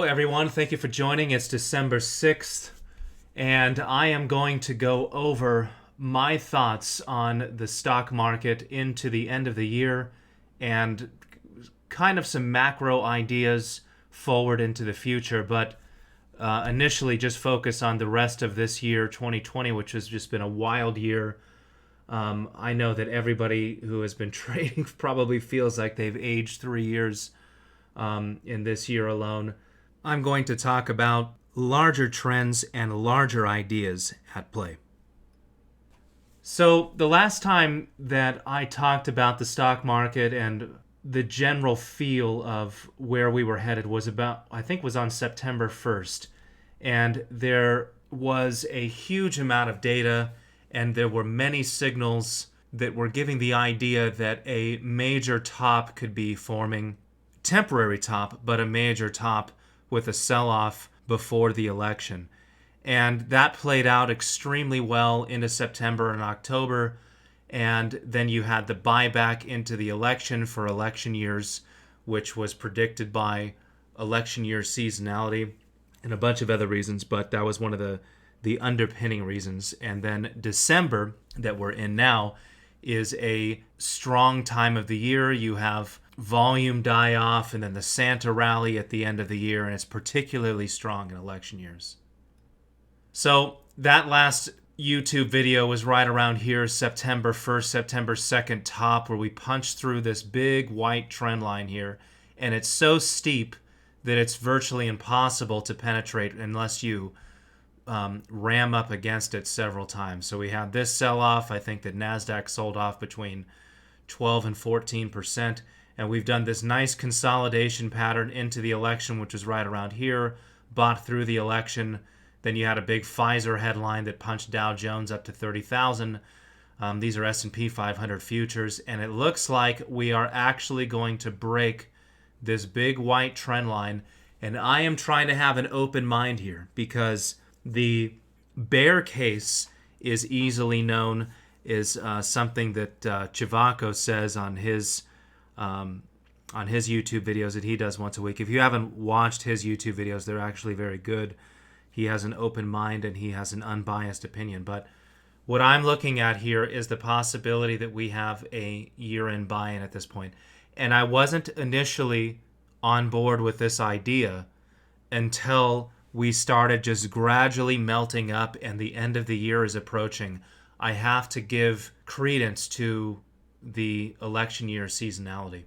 everyone. Thank you for joining. It's December 6th, and I am going to go over my thoughts on the stock market into the end of the year and kind of some macro ideas forward into the future, but initially just focus on the rest of this year, 2020, which has just been a wild year. I know that everybody who has been trading probably feels like they've aged 3 years in this year alone. I'm going to talk about larger trends and larger ideas at play. So, the last time that I talked about the stock market and the general feel of where we were headed was on September 1st. And there was a huge amount of data, and there were many signals that were giving the idea that a major top could be forming. Temporary top, but a major top with a sell-off before the election. And that played out extremely well into September and October. And then you had the buyback into the election for election years, which was predicted by election year seasonality and a bunch of other reasons, but that was one of the underpinning reasons. And then December, that we're in now, is a strong time of the year. You have volume die off and then the Santa rally at the end of the year, and it's particularly strong in election years. So that last YouTube video was right around here, September 1st, September 2nd top, where we punched through this big white trend line here, and it's so steep that it's virtually impossible to penetrate unless you ram up against it several times. So we had this sell-off. I think that NASDAQ sold off between 12 and 14%. And we've done this nice consolidation pattern into the election, which is right around here, bought through the election. Then you had a big Pfizer headline that punched Dow Jones up to 30,000. These are S&P 500 futures. And it looks like we are actually going to break this big white trend line. And I am trying to have an open mind here because the bear case is easily known, is something that Chivaco says on his YouTube videos that he does once a week. If you haven't watched his YouTube videos, they're actually very good. He has an open mind and he has an unbiased opinion. But what I'm looking at here is the possibility that we have a year-end buy-in at this point. And I wasn't initially on board with this idea until we started just gradually melting up and the end of the year is approaching. I have to give credence to the election year seasonality.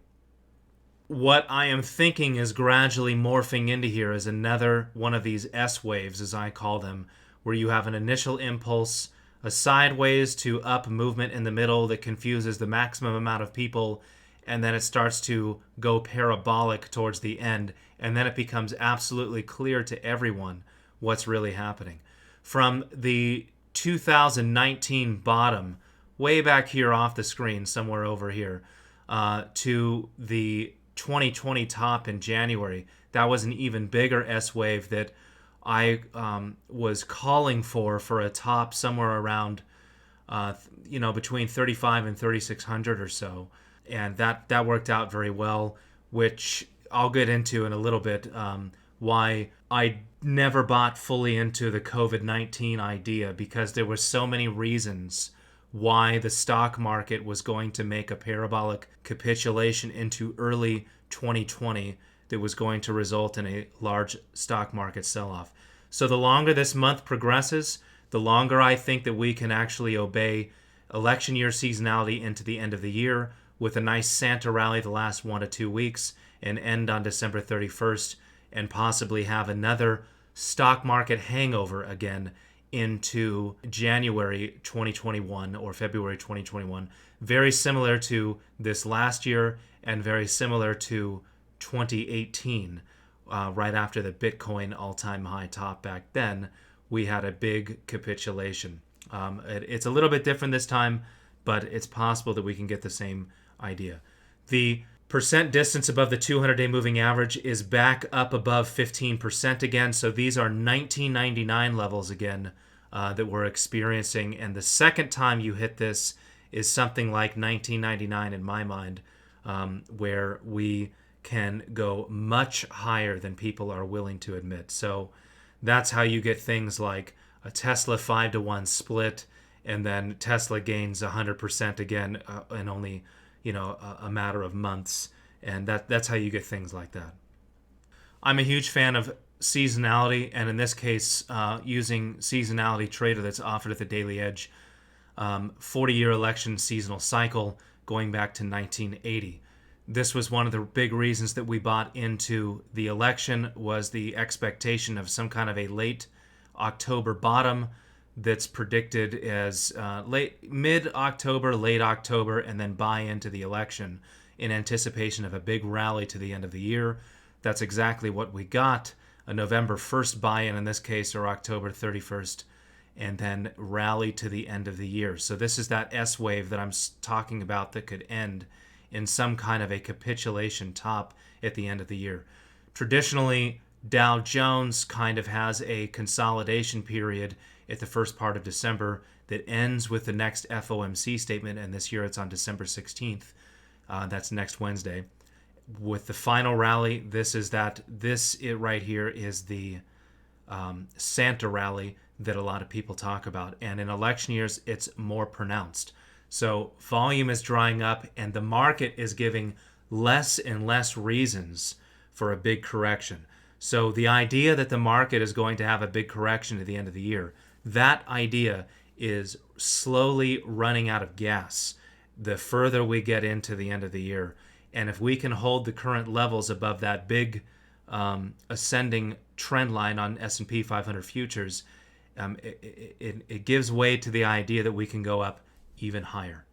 What I am thinking is gradually morphing into here is another one of these S waves, as I call them, where you have an initial impulse, a sideways to up movement in the middle that confuses the maximum amount of people, and then it starts to go parabolic towards the end, and then it becomes absolutely clear to everyone what's really happening. From the 2019 bottom, way back here off the screen, somewhere over here, to the 2020 top in January, that was an even bigger S wave that I was calling for a top somewhere around, between 35 and 3,600 or so. And that worked out very well, which I'll get into in a little bit, why I never bought fully into the COVID-19 idea, because there were so many reasons why the stock market was going to make a parabolic capitulation into early 2020 that was going to result in a large stock market sell-off. So the longer this month progresses, the longer I think that we can actually obey election year seasonality into the end of the year with a nice Santa rally the last 1 to 2 weeks and end on December 31st and possibly have another stock market hangover again into January 2021 or February 2021. Very similar to this last year and very similar to 2018, right after the Bitcoin all-time high top back then, we had a big capitulation. It's a little bit different this time, but it's possible that we can get the same idea. The percent distance above the 200-day moving average is back up above 15% again. So these are 1999 levels again that we're experiencing. And the second time you hit this is something like 1999 in my mind, where we can go much higher than people are willing to admit. So that's how you get things like a Tesla 5-to-1 split, and then Tesla gains 100% again in only a matter of months, and that's how you get things like that. I'm a huge fan of seasonality, and in this case, using seasonality trader that's offered at the Daily Edge, 40-year election seasonal cycle going back to 1980. This was one of the big reasons that we bought into the election, was the expectation of some kind of a late October bottom that's predicted as mid-October, late October, and then buy into the election in anticipation of a big rally to the end of the year. That's exactly what we got. A November 1st buy-in in this case, or October 31st, and then rally to the end of the year. So this is that S wave that I'm talking about that could end in some kind of a capitulation top at the end of the year. Traditionally, Dow Jones kind of has a consolidation period at the first part of December that ends with the next FOMC statement, and this year it's on December 16th. That's next Wednesday. With the final rally, this right here is the Santa rally that a lot of people talk about. And in election years, it's more pronounced. So volume is drying up, and the market is giving less and less reasons for a big correction. So the idea that the market is going to have a big correction at the end of the year, that idea is slowly running out of gas the further we get into the end of the year. And if we can hold the current levels above that big ascending trend line on S&P 500 futures, it gives way to the idea that we can go up even higher.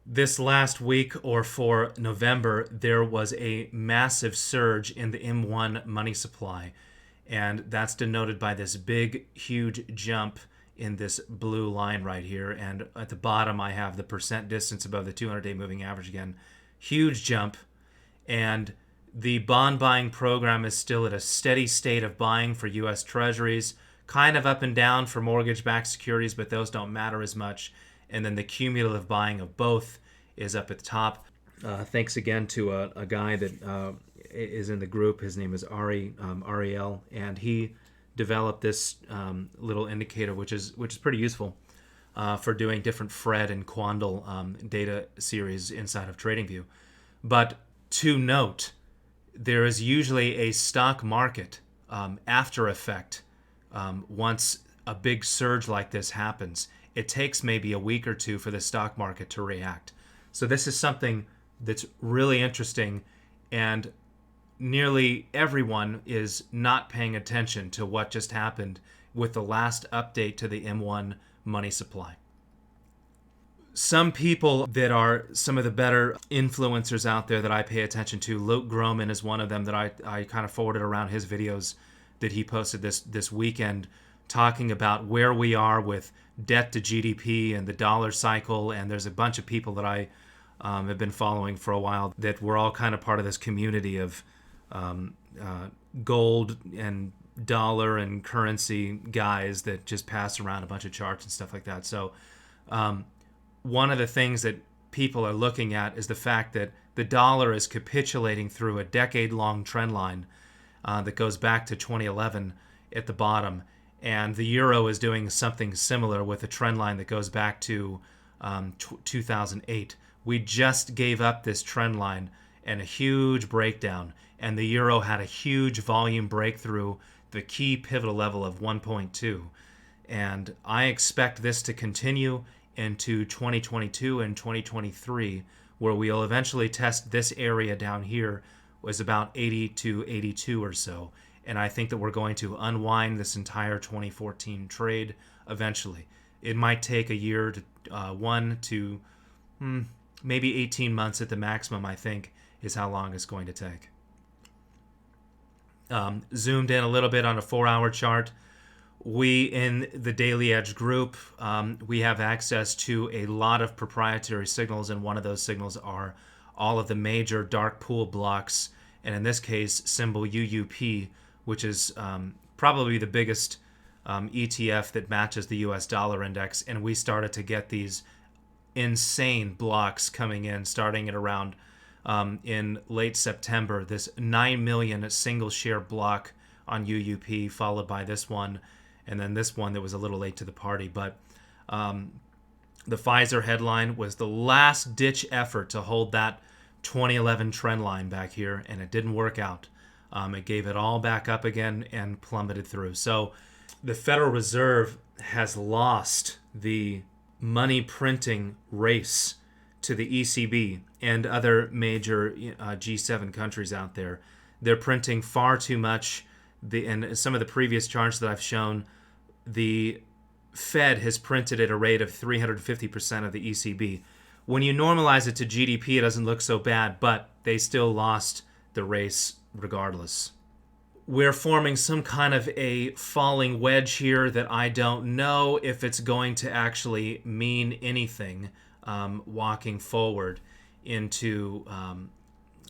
This last week, or for November, there was a massive surge in the M1 money supply, and that's denoted by this big, huge jump in this blue line right here. And at the bottom, I have the percent distance above the 200-day moving average again. Huge jump, and the bond buying program is still at a steady state of buying for U.S. Treasuries, kind of up and down for mortgage-backed securities, but those don't matter as much. And then the cumulative buying of both is up at the top. Thanks again to a guy that is in the group. His name is Ariel, and he developed this little indicator, which is pretty useful for doing different FRED and Quandl data series inside of TradingView. But to note, there is usually a stock market after effect once a big surge like this happens. It takes maybe a week or two for the stock market to react. So this is something that's really interesting, and nearly everyone is not paying attention to what just happened with the last update to the M1 money supply. Some people that are some of the better influencers out there that I pay attention to, Luke Groman is one of them that I kind of forwarded around his videos that he posted this weekend, talking about where we are with debt to GDP and the dollar cycle. And there's a bunch of people that I have been following for a while that we're all kind of part of this community of gold and dollar and currency guys that just pass around a bunch of charts and stuff like that. So one of the things that people are looking at is the fact that the dollar is capitulating through a decade-long trend line that goes back to 2011 at the bottom, and the euro is doing something similar with a trend line that goes back to 2008. We just gave up this trend line and a huge breakdown, and the euro had a huge volume breakthrough, the key pivotal level of 1.2. And I expect this to continue into 2022 and 2023, where we'll eventually test this area down here, was about 80 to 82 or so. And I think that we're going to unwind this entire 2014 trade eventually. It might take a year to 1 to maybe 18 months at the maximum, I think, is how long it's going to take. Zoomed in a little bit on a 4-hour chart. We in the Daily Edge group, we have access to a lot of proprietary signals, and one of those signals are all of the major dark pool blocks, and in this case, symbol UUP, which is probably the biggest ETF that matches the US dollar index. And we started to get these insane blocks coming in, starting at around in late September, this 9 million single share block on UUP, followed by this one, and then this one that was a little late to the party. But the Pfizer headline was the last ditch effort to hold that 2011 trend line back here, and it didn't work out. It gave it all back up again and plummeted through. So the Federal Reserve has lost the money printing race to the ECB and other major G7 countries out there. They're printing far too much. In some of the previous charts that I've shown, the Fed has printed at a rate of 350% of the ECB. When you normalize it to GDP, it doesn't look so bad, but they still lost the race regardless. We're forming some kind of a falling wedge here that I don't know if it's going to actually mean anything walking forward into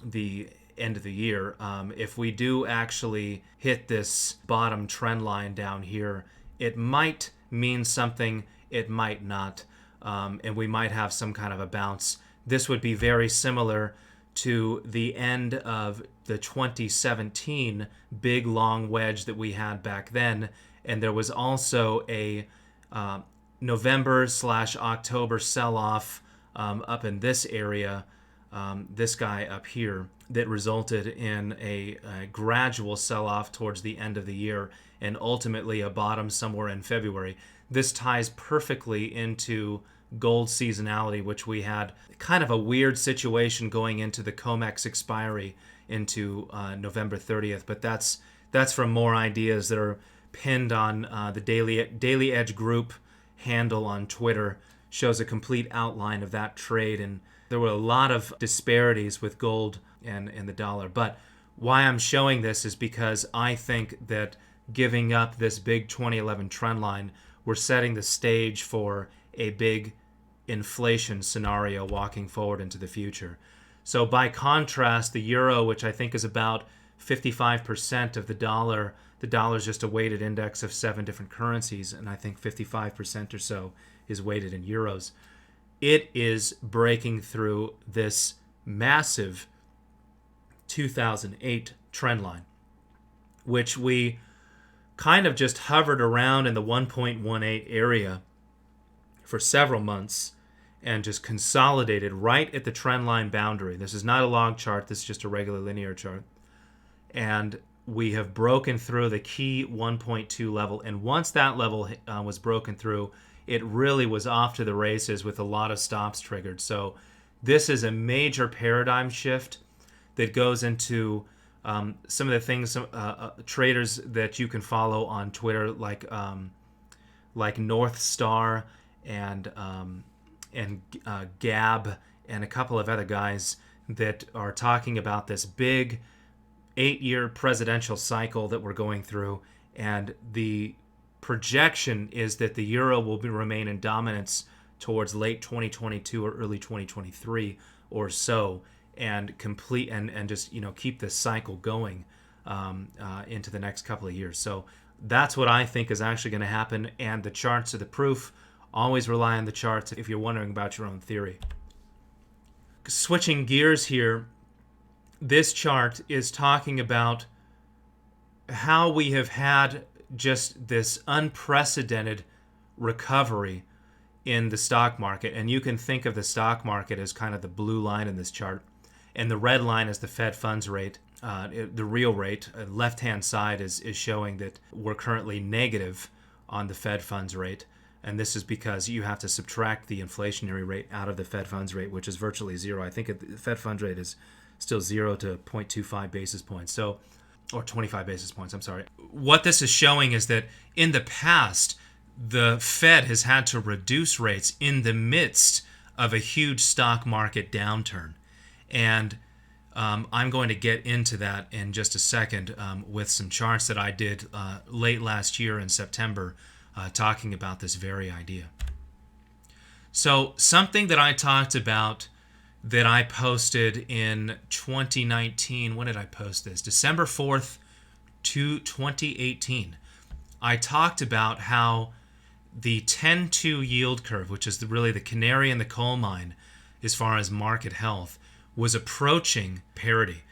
the end of the year. If we do actually hit this bottom trend line down here, it might mean something, it might not, and we might have some kind of a bounce. This would be very similar to the end of the 2017 big long wedge that we had back then, and there was also a November/October sell-off up in this area, this guy up here, that resulted in a gradual sell-off towards the end of the year and ultimately a bottom somewhere in February. This ties perfectly into gold seasonality, which we had kind of a weird situation going into the COMEX expiry into November 30th, but that's from more ideas that are pinned on the Daily Edge group handle on Twitter. Shows a complete outline of that trade, and there were a lot of disparities with gold and the dollar. But why I'm showing this is because I think that giving up this big 2011 trend line, we're setting the stage for a big inflation scenario walking forward into the future. So by contrast, the euro, which I think is about 55% of the dollar is just a weighted index of 7 different currencies, and I think 55% or so is weighted in euros. It is breaking through this massive 2008 trend line, which we kind of just hovered around in the 1.18 area for several months and just consolidated right at the trend line boundary. This is not a log chart, this is just a regular linear chart. And we have broken through the key 1.2 level, and once that level was broken through, it really was off to the races with a lot of stops triggered. So this is a major paradigm shift that goes into some of the things traders that you can follow on Twitter, like North Star and Gab and a couple of other guys that are talking about this big 8-year presidential cycle that we're going through, and the projection is that the euro will remain in dominance towards late 2022 or early 2023 or so, and complete and just keep this cycle going into the next couple of years. So that's what I think is actually going to happen, and the charts are the proof. Always rely on the charts if you're wondering about your own theory. Switching gears here, this chart is talking about how we have had just this unprecedented recovery in the stock market. And you can think of the stock market as kind of the blue line in this chart. And the red line is the Fed funds rate, the real rate. Left-hand side is showing that we're currently negative on the Fed funds rate. And this is because you have to subtract the inflationary rate out of the Fed funds rate, which is virtually zero. I think the Fed funds rate is still 0 to 0.25 basis points. So, or 25 basis points, I'm sorry. What this is showing is that in the past, the Fed has had to reduce rates in the midst of a huge stock market downturn. And I'm going to get into that in just a second with some charts that I did late last year in September talking about this very idea. So something that I talked about that I posted in 2019. When did I post this? December 4th, 2018. I talked about how the 10-2 yield curve, which is really the canary in the coal mine as far as market health, was approaching parity.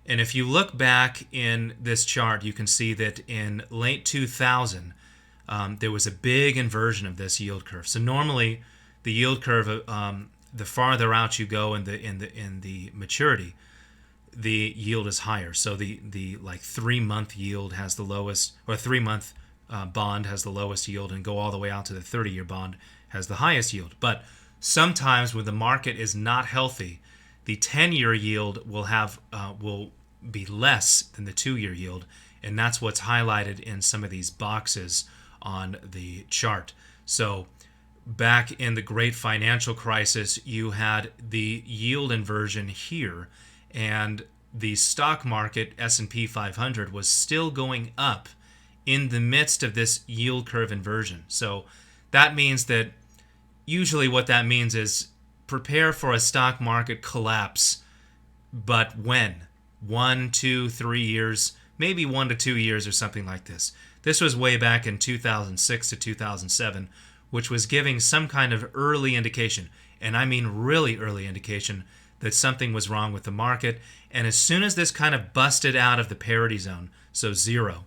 And if you look back in this chart, you can see that in late 2000, there was a big inversion of this yield curve. So normally, the yield curve, the farther out you go in the maturity, the yield is higher. So the like 3-month yield has the lowest, or 3-month bond has the lowest yield, and go all the way out to the 30-year bond has the highest yield. But sometimes when the market is not healthy, the 10-year yield will be less than the 2-year yield, and that's what's highlighted in some of these boxes on the chart. So back in the great financial crisis, you had the yield inversion here, and the stock market, S&P 500, was still going up in the midst of this yield curve inversion. So that means that usually what that means is prepare for a stock market collapse, but when? 1, 2, 3 years, maybe 1 to 2 years or something like this. This was way back in 2006 to 2007, which was giving some kind of early indication, and I mean really early indication, that something was wrong with the market. And as soon as this kind of busted out of the parity zone, so 0,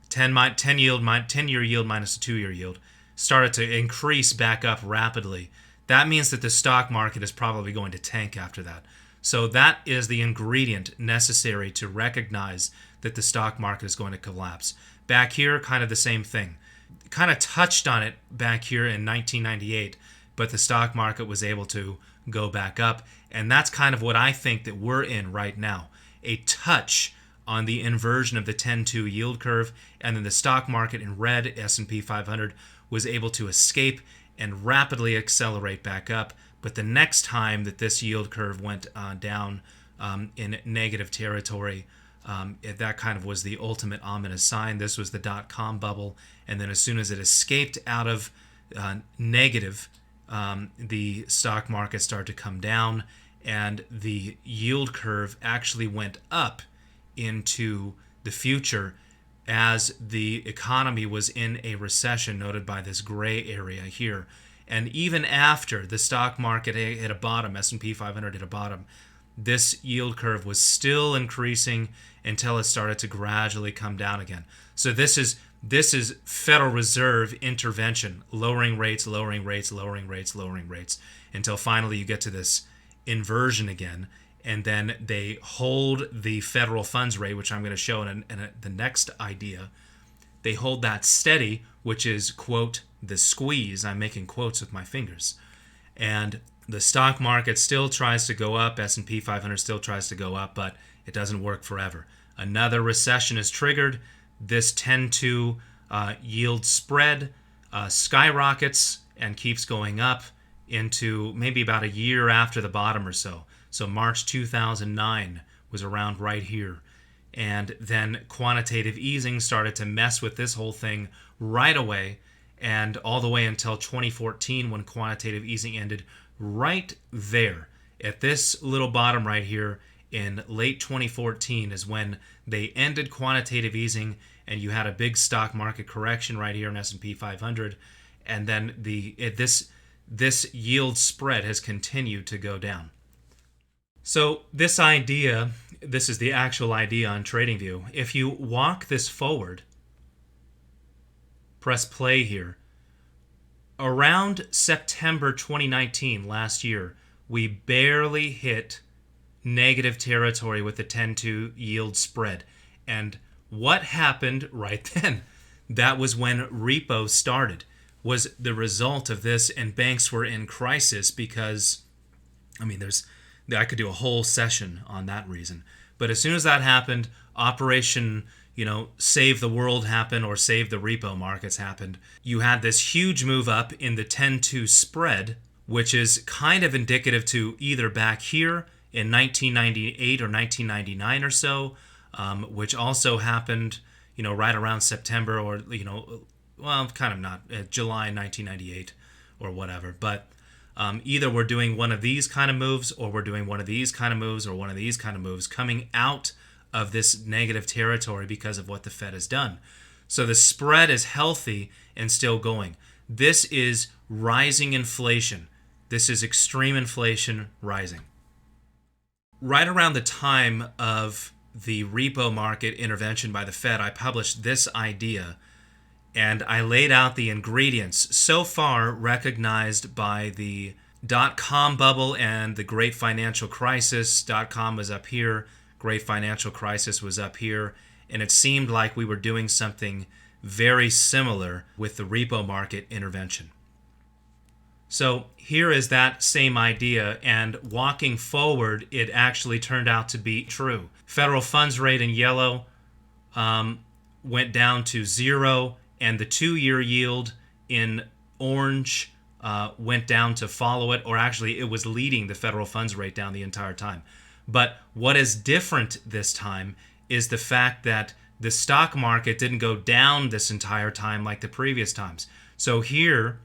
10-year yield minus a 2-year yield, started to increase back up rapidly, that means that the stock market is probably going to tank after that. So that is the ingredient necessary to recognize that the stock market is going to collapse. Back here, kind of the same thing. Kind of touched on it back here in 1998, but the stock market was able to go back up. And that's kind of what I think that we're in right now. A touch on the inversion of the 10-2 yield curve, and then the stock market in red, S&P 500, was able to escape and rapidly accelerate back up. But the next time that this yield curve went down in negative territory, that kind of was the ultimate ominous sign. This was the dot-com bubble, and then as soon as it escaped out of negative, the stock market started to come down, and the yield curve actually went up into the future as the economy was in a recession, noted by this gray area here. And even after the stock market hit a bottom, S&P 500 hit a bottom, this yield curve was still increasing until it started to gradually come down again. So this is Federal Reserve intervention, lowering rates, lowering rates, lowering rates, lowering rates, until finally you get to this inversion again, and then they hold the federal funds rate, which I'm going to show in the next idea. They hold that steady, which is, quote, the squeeze. I'm making quotes with my fingers. And the stock market still tries to go up, S&P 500 still tries to go up, but it doesn't work forever. Another recession is triggered. This 10-2 yield spread skyrockets and keeps going up into maybe about a year after the bottom or so. So March 2009 was around right here. And then quantitative easing started to mess with this whole thing right away, and all the way until 2014 when quantitative easing ended right there. At this little bottom right here in late 2014 is when they ended quantitative easing, and you had a big stock market correction right here in S&P 500, and then this yield spread has continued to go down. So this idea, this is the actual idea on TradingView. If you walk this forward, press play here. Around September 2019, last year, we barely hit negative territory with the 10-2 yield spread. And what happened right then? That was when repo started, was the result of this, and banks were in crisis because, I could do a whole session on that reason. But as soon as that happened, Operation, Save the World happened, or Save the Repo Markets happened. You had this huge move up in the 10-2 spread, which is kind of indicative to either back here in 1998 or 1999 or so, which also happened, right around September or, kind of not, July 1998 or whatever. But either we're doing one of these kind of moves, or we're doing one of these kind of moves, or one of these kind of moves coming out of this negative territory because of what the Fed has done. So the spread is healthy and still going. This is rising inflation. This is extreme inflation rising. Right around the time of the repo market intervention by the Fed, I published this idea and I laid out the ingredients so far recognized by the dot-com bubble and the great financial crisis. Dot-com was up here, great financial crisis was up here, and it seemed like we were doing something very similar with the repo market intervention. So here is that same idea, and walking forward, it actually turned out to be true. Federal funds rate in yellow went down to 0, and the 2-year yield in orange went down to follow it, or actually it was leading the federal funds rate down the entire time. But what is different this time is the fact that the stock market didn't go down this entire time like the previous times. So here,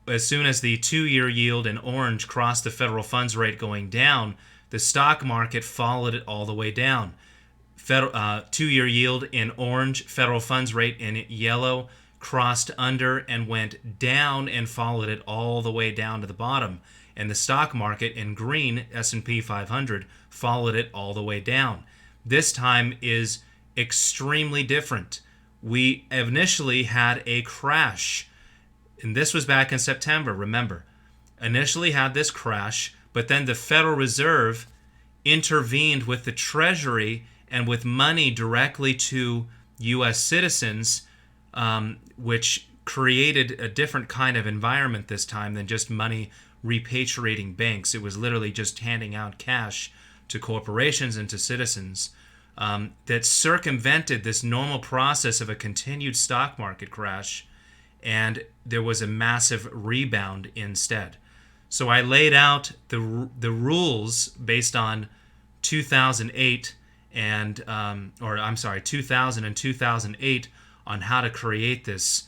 as soon as the 2-year yield in orange crossed the federal funds rate going down, the stock market followed it all the way down. 2-year yield in orange, federal funds rate in yellow crossed under and went down and followed it all the way down to the bottom. And the stock market in green, S&P 500, followed it all the way down. This time is extremely different. We initially had a crash, and this was back in September, remember. Initially had this crash, but then the Federal Reserve intervened with the Treasury and with money directly to U.S. citizens, which created a different kind of environment this time than just money repatriating banks. It was literally just handing out cash to corporations and to citizens that circumvented this normal process of a continued stock market crash, and there was a massive rebound instead. So I laid out the rules based on 2008 and 2000 and 2008 on how to create this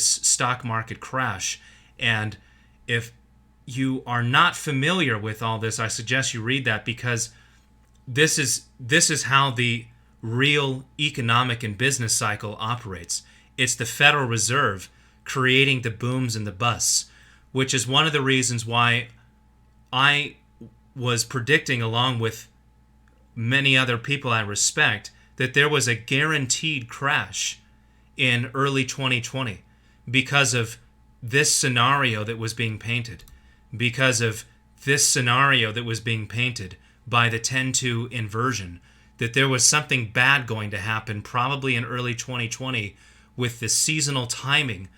stock market crash. And if you are not familiar with all this, I suggest you read that, because this is how the real economic and business cycle operates. It's the Federal Reserve creating the booms and the busts, which is one of the reasons why I was predicting, along with many other people I respect, that there was a guaranteed crash in early 2020 because of this scenario that was being painted, because of this scenario that was being painted by the 10-2 inversion, that there was something bad going to happen probably in early 2020 with the seasonal timing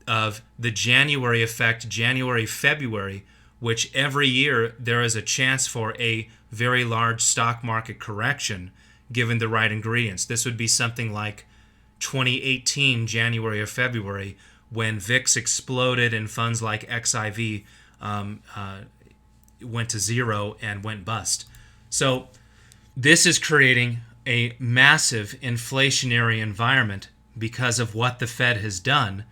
of the January effect, January, February, which every year there is a chance for a very large stock market correction given the right ingredients. This would be something like 2018, January or February, when VIX exploded and funds like XIV went to 0 and went bust. So this is creating a massive inflationary environment because of what the Fed has done,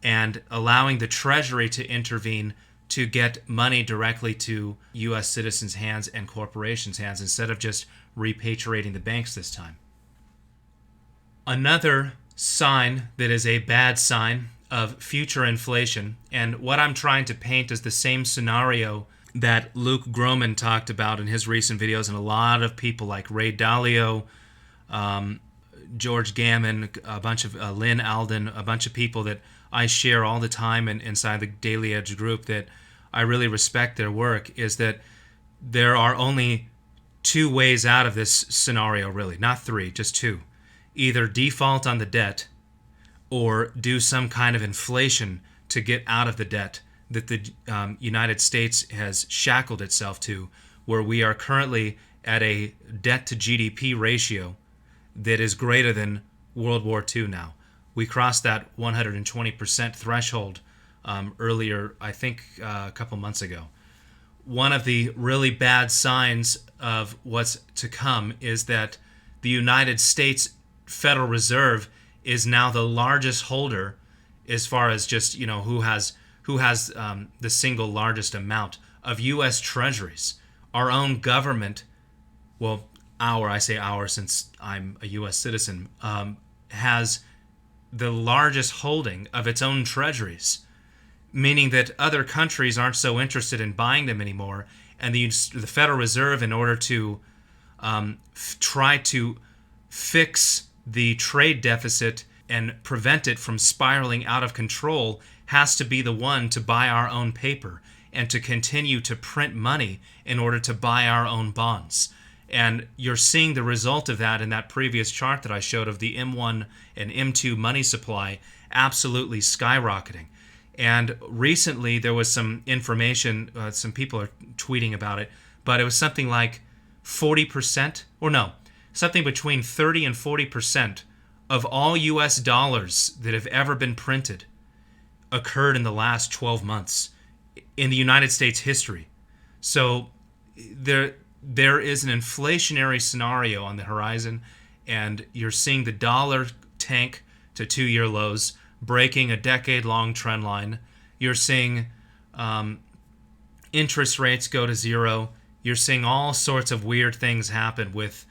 and allowing the Treasury to intervene to get money directly to U.S. citizens' hands and corporations' hands instead of just repatriating the banks this time. Another sign that is a bad sign of future inflation, and what I'm trying to paint is the same scenario that Luke Groman talked about in his recent videos, and a lot of people like Ray Dalio, George Gammon, a bunch of Lynn Alden, a bunch of people that I share all the time inside the Daily Edge group that I really respect their work, is that there are only 2 ways out of this scenario, really. Not 3, just 2. Either default on the debt or do some kind of inflation to get out of the debt that the United States has shackled itself to, where we are currently at a debt to GDP ratio that is greater than World War II now. We crossed that 120% threshold earlier, I think a couple months ago. One of the really bad signs of what's to come is that the United States Federal Reserve is now the largest holder, as far as just, who has the single largest amount of U.S. Treasuries. Our own government, well, I say our since I'm a U.S. citizen, has the largest holding of its own treasuries, meaning that other countries aren't so interested in buying them anymore, And the Federal Reserve, in order to try to fix the trade deficit and prevent it from spiraling out of control, has to be the one to buy our own paper and to continue to print money in order to buy our own bonds. And you're seeing the result of that in that previous chart that I showed of the M1 and M2 money supply absolutely skyrocketing. And recently there was some information, some people are tweeting about it, but it was something like 40%, or no, something between 30 and 40% of all US dollars that have ever been printed occurred in the last 12 months in the United States history. So there is an inflationary scenario on the horizon, and you're seeing the dollar tank to 2-year lows, breaking a decade-long trend line. You're seeing interest rates go to zero. You're seeing all sorts of weird things happen with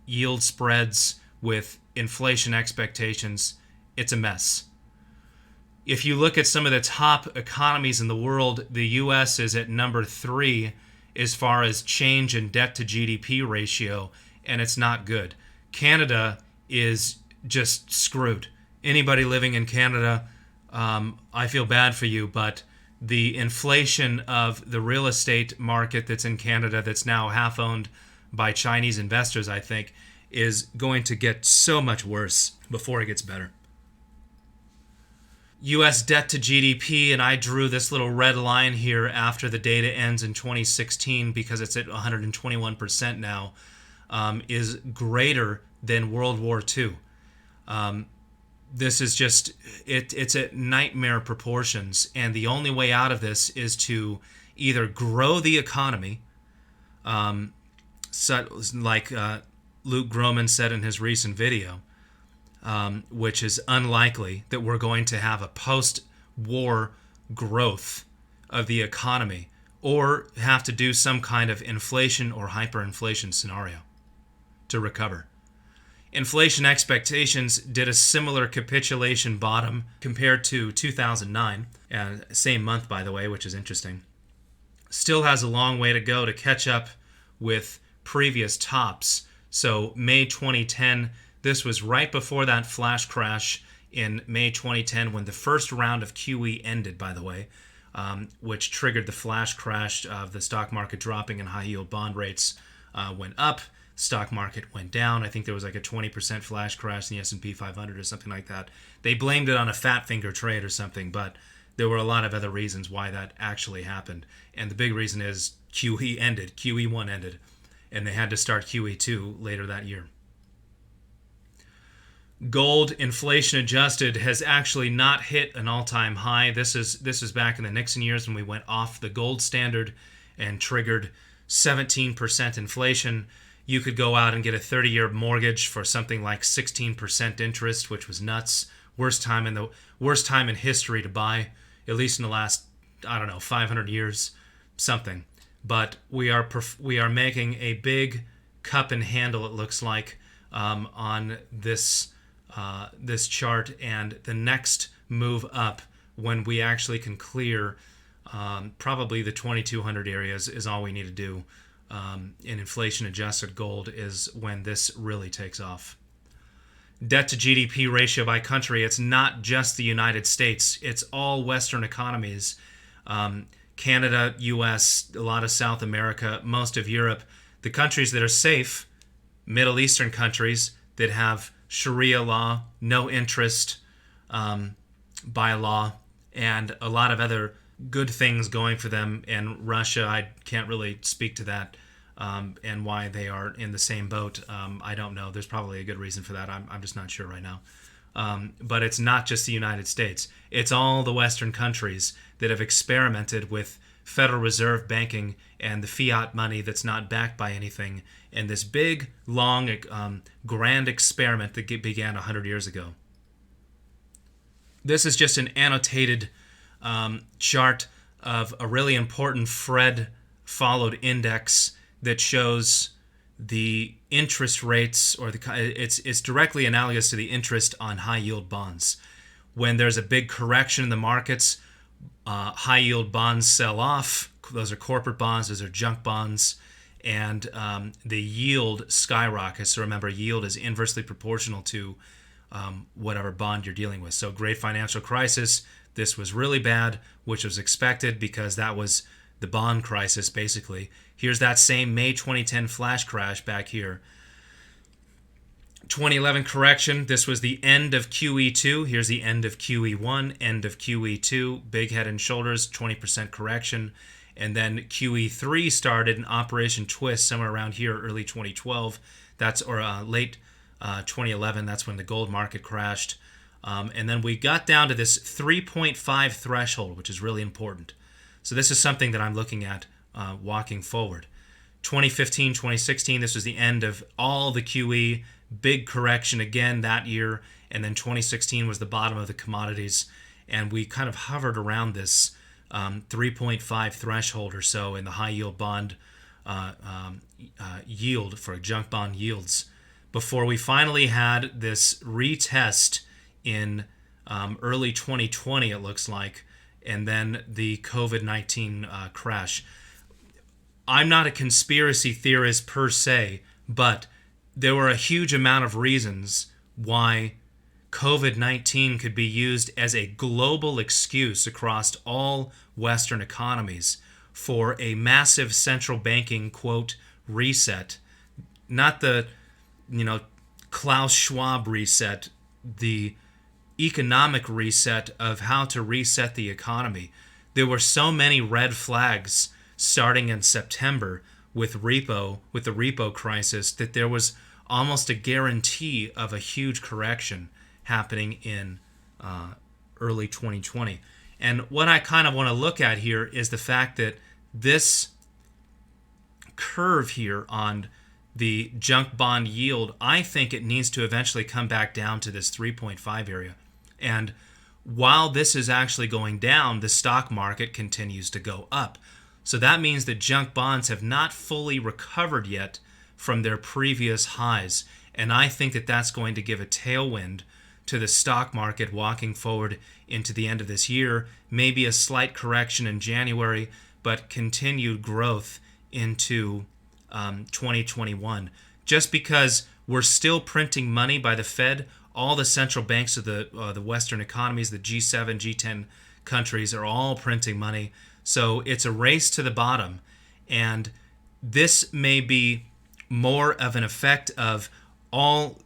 yield spreads, with inflation expectations. It's a mess. If you look at some of the top economies in the world, the U.S. is at number 3 as far as change in debt to GDP ratio, and it's not good. Canada is just screwed. Anybody living in Canada, I feel bad for you, but the inflation of the real estate market that's in Canada, that's now half owned by Chinese investors, I think, is going to get so much worse before it gets better. U.S. debt to GDP, and I drew this little red line here after the data ends in 2016 because it's at 121% now, is greater than World War II. This is just, it's at nightmare proportions, and the only way out of this is to either grow the economy, like Luke Groman said in his recent video, which is unlikely that we're going to have a post-war growth of the economy, or have to do some kind of inflation or hyperinflation scenario to recover. Inflation expectations did a similar capitulation bottom compared to 2009, same month, by the way, which is interesting. Still has a long way to go to catch up with previous tops. So May 2010, this was right before that flash crash in May 2010 when the first round of QE ended, by the way, which triggered the flash crash of the stock market dropping and high-yield bond rates went up. Stock market went down. I think there was like a 20% flash crash in the S&P 500 or something like that. They blamed it on a fat finger trade or something, but there were a lot of other reasons why that actually happened. And the big reason is QE ended. QE1 ended. And they had to start QE2 later that year. Gold, inflation adjusted, has actually not hit an all-time high. This is back in the Nixon years when we went off the gold standard and triggered 17% inflation. You could go out and get a 30-year mortgage for something like 16% interest, which was nuts. Worst time in history to buy, at least in the last, 500 years, something. But we are making a big cup and handle, it looks like, on this chart, and the next move up when we actually can clear probably the 2200 areas is all we need to do. In inflation-adjusted gold is when this really takes off. Debt to GDP ratio by country, it's not just the United States. It's all Western economies. Canada, U.S., a lot of South America, most of Europe. The countries that are safe, Middle Eastern countries that have Sharia law, no interest by law, and a lot of other good things going for them. And Russia, I can't really speak to that and why they are in the same boat. I don't know. There's probably a good reason for that. I'm just not sure right now. But it's not just the United States. It's all the Western countries that have experimented with Federal Reserve banking and the fiat money that's not backed by anything, and this big, long, grand experiment that began 100 years ago. This is just an annotated chart of a really important Fred-followed index that shows the interest rates, or it's directly analogous to the interest on high-yield bonds. When there's a big correction in the markets, High yield bonds sell off. Those are corporate bonds. Those are junk bonds. And the yield skyrockets. So remember, yield is inversely proportional to whatever bond you're dealing with. So great financial crisis. This was really bad, which was expected because that was the bond crisis, basically. Here's that same May 2010 flash crash back here. 2011 correction. This was the end of QE2. Here's the end of QE1, end of QE2. Big head and shoulders, 20% correction. And then QE3 started, an Operation Twist somewhere around here, early 2012. That's or late 2011. That's when the gold market crashed. And then we got down to this 3.5 threshold, which is really important. So this is something that I'm looking at walking forward. 2015, 2016, this was the end of all the QE. Big correction again that year. And then 2016 was the bottom of the commodities. And we kind of hovered around this 3.5 threshold or so in the high yield bond yield for junk bond yields before we finally had this retest in early 2020, it looks like, and then the COVID-19 crash. I'm not a conspiracy theorist per se, but there were a huge amount of reasons why COVID-19 could be used as a global excuse across all Western economies for a massive central banking, quote, reset. Not the, Klaus Schwab reset, the economic reset of how to reset the economy. There were so many red flags starting in September with the repo crisis, that there was almost a guarantee of a huge correction happening in early 2020. And what I kind of want to look at here is the fact that this curve here on the junk bond yield, I think it needs to eventually come back down to this 3.5 area. And while this is actually going down, the stock market continues to go up. So that means that junk bonds have not fully recovered yet from their previous highs. And I think that that's going to give a tailwind to the stock market walking forward into the end of this year. Maybe a slight correction in January, but continued growth into 2021. Just because we're still printing money by the Fed, all the central banks of the Western economies, the G7, G10 countries are all printing money. So it's a race to the bottom. And this may be more of an effect of all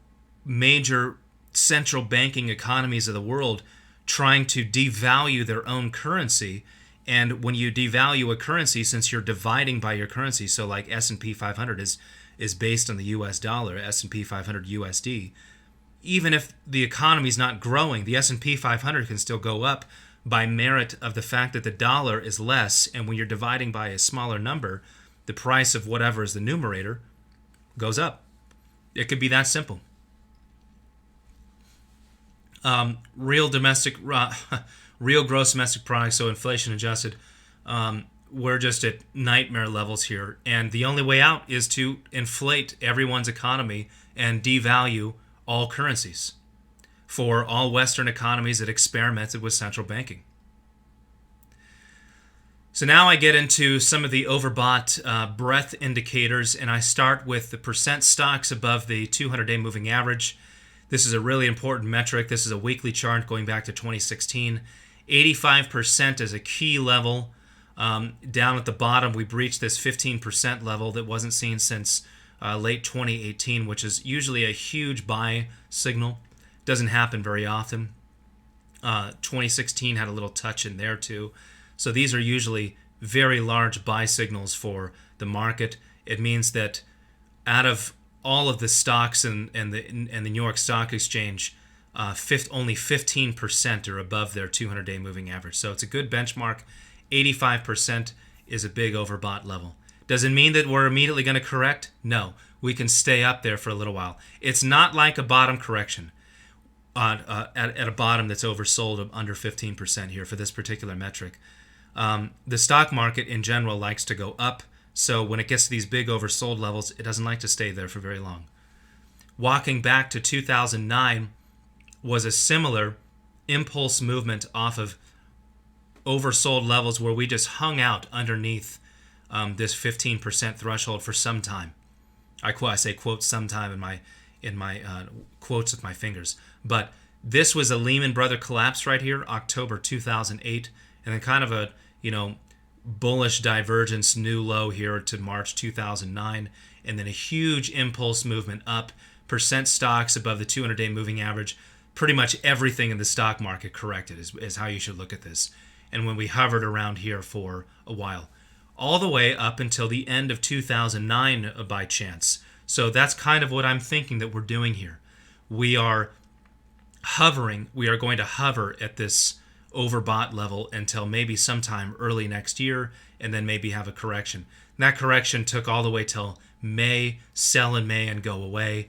major central banking economies of the world trying to devalue their own currency. And when you devalue a currency, since you're dividing by your currency, so like S&P 500 is based on the US dollar, S&P 500 USD, even if the economy is not growing, the S&P 500 can still go up by merit of the fact that the dollar is less, and when you're dividing by a smaller number, the price of whatever is the numerator goes up. It could be that simple. Real gross domestic product, so inflation adjusted, we're just at nightmare levels here. And the only way out is to inflate everyone's economy and devalue all currencies for all Western economies that experimented with central banking. So now I get into some of the overbought breadth indicators, and I start with the percent stocks above the 200-day moving average. This is a really important metric. This is a weekly chart going back to 2016. 85% is a key level. Down at the bottom, we breached this 15% level that wasn't seen since late 2018, which is usually a huge buy signal. Doesn't happen very often. 2016 had a little touch in there too. So these are usually very large buy signals for the market. It means that out of all of the stocks and the New York Stock Exchange, only 15% are above their 200-day moving average. So it's a good benchmark. 85% is a big overbought level. Does it mean that we're immediately going to correct? No. We can stay up there for a little while. It's not like a bottom correction at a bottom that's oversold under 15% here for this particular metric. The stock market in general likes to go up. So when it gets to these big oversold levels, it doesn't like to stay there for very long. Walking back to 2009 was a similar impulse movement off of oversold levels where we just hung out underneath this 15% threshold for some time. I say quote sometime in my quotes with my fingers, but this was a Lehman Brothers collapse right here, October 2008, and then kind of a bullish divergence, new low here to March 2009, and then a huge impulse movement up. Percent stocks above the 200-day moving average. Pretty much everything in the stock market corrected is how you should look at this. And when we hovered around here for a while, all the way up until the end of 2009 by chance. So that's kind of what I'm thinking that we're doing here. We are hovering. We are going to hover at this overbought level until maybe sometime early next year, and then maybe have a correction. And that correction took all the way till May, sell in May and go away.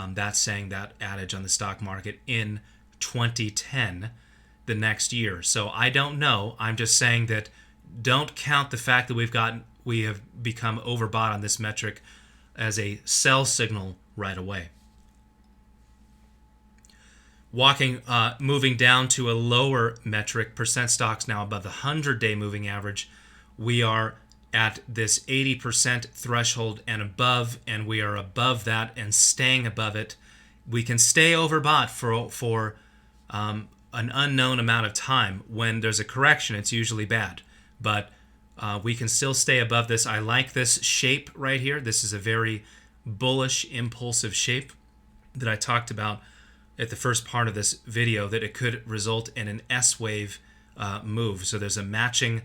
That's saying that adage on the stock market in 2010, the next year. So I don't know. I'm just saying that don't count the fact that we have become overbought on this metric as a sell signal right away. Moving down to a lower metric, percent stocks now above the 100-day moving average. We are at this 80% threshold and above, and we are above that and staying above it. We can stay overbought for an unknown amount of time. When there's a correction, it's usually bad, but we can still stay above this. I like this shape right here. This is a very bullish, impulsive shape that I talked about at the first part of this video, that it could result in an S-wave move. So there's a matching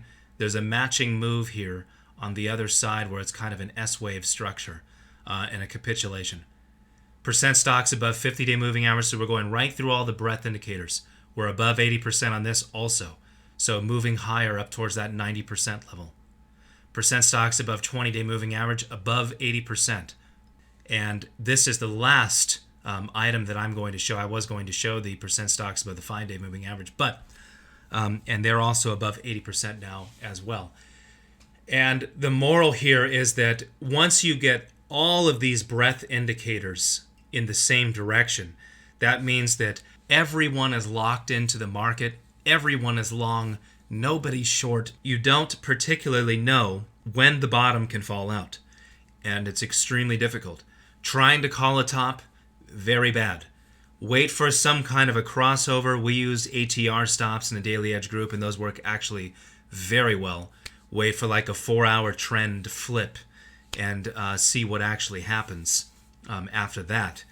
move here on the other side where it's kind of an S-wave structure and a capitulation. Percent stocks above 50-day moving average, so we're going right through all the breadth indicators. We're above 80% on this also, so moving higher up towards that 90% level. Percent stocks above 20-day moving average, above 80%. And this is the last item that I'm going to show. I was going to show the percent stocks above the 5-day moving average, but and they're also above 80% now as well. And the moral here is that once you get all of these breadth indicators in the same direction, that means that everyone is locked into the market, everyone is long, nobody's short. You don't particularly know when the bottom can fall out, and it's extremely difficult. Trying to call a top, very bad. Wait for some kind of a crossover. We use ATR stops in the Daily Edge group, and those work actually very well. Wait for like a 4-hour trend flip and see what actually happens after that,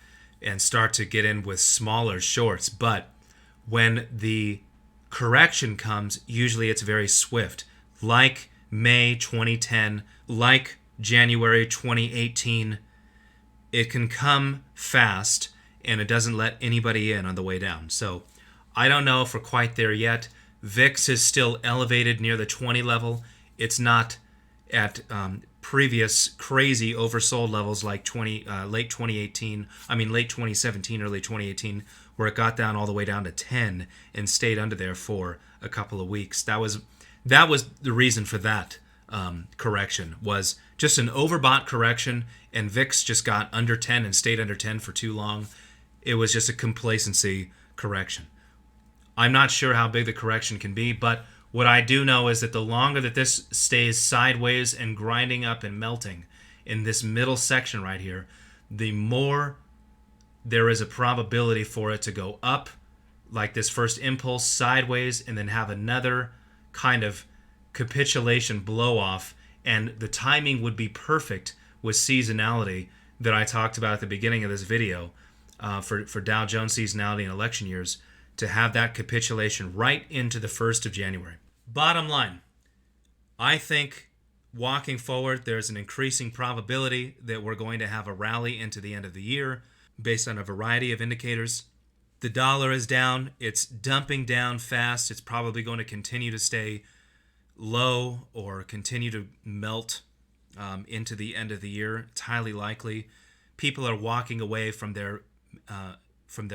and start to get in with smaller shorts. But when the correction comes, usually it's very swift, like May 2010, like January 2018. It can come fast, and it doesn't let anybody in on the way down. So I don't know if we're quite there yet. VIX is still elevated near the 20 level. It's not at previous crazy oversold levels like late 2017, early 2018, where it got down all the way down to 10 and stayed under there for a couple of weeks. That was the reason for that correction, was just an overbought correction, and VIX just got under 10 and stayed under 10 for too long. It was just a complacency correction. I'm not sure how big the correction can be, but what I do know is that the longer that this stays sideways and grinding up and melting in this middle section right here, the more there is a probability for it to go up, like this first impulse sideways, and then have another kind of capitulation blow off. And the timing would be perfect with seasonality that I talked about at the beginning of this video for Dow Jones seasonality in election years, to have that capitulation right into the 1st of January. Bottom line, I think walking forward, there's an increasing probability that we're going to have a rally into the end of the year based on a variety of indicators. The dollar is down. It's dumping down fast. It's probably going to continue to stay low or continue to melt into the end of the year. It's highly likely. People are walking away from their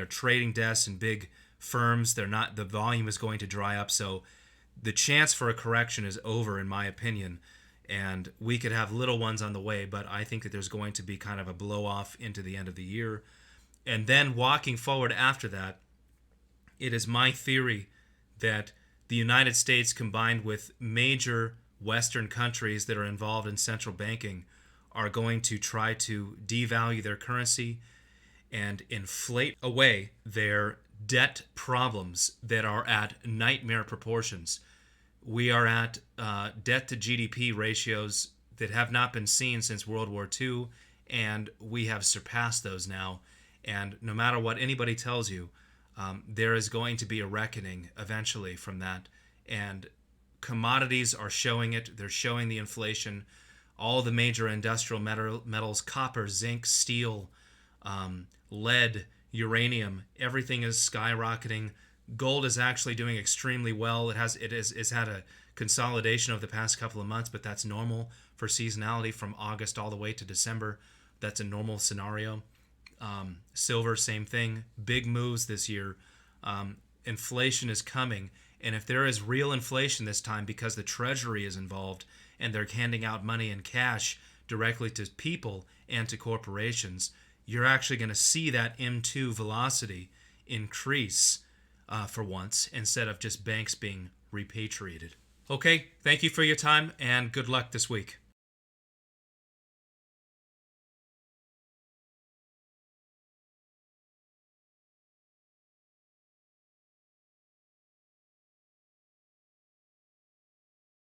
trading desks and big firms. The volume is going to dry up, so the chance for a correction is over, in my opinion, and we could have little ones on the way, but I think that there's going to be kind of a blow off into the end of the year. And then walking forward after that, it is my theory that the United States combined with major Western countries that are involved in central banking are going to try to devalue their currency and inflate away their debt problems that are at nightmare proportions. We are at debt to GDP ratios that have not been seen since World War II, and we have surpassed those now. And no matter what anybody tells you, there is going to be a reckoning eventually from that. And commodities are showing it. They're showing the inflation. All the major industrial metals, copper, zinc, steel, lead, uranium, everything is skyrocketing. Gold is actually doing extremely well. It's had a consolidation over the past couple of months, but that's normal for seasonality from August all the way to December. That's a normal scenario. Silver, same thing. Big moves this year. Inflation is coming, and if there is real inflation this time because the Treasury is involved and they're handing out money in cash directly to people and to corporations, you're actually going to see that M2 velocity increase for once instead of just banks being repatriated. Okay, thank you for your time and good luck this week.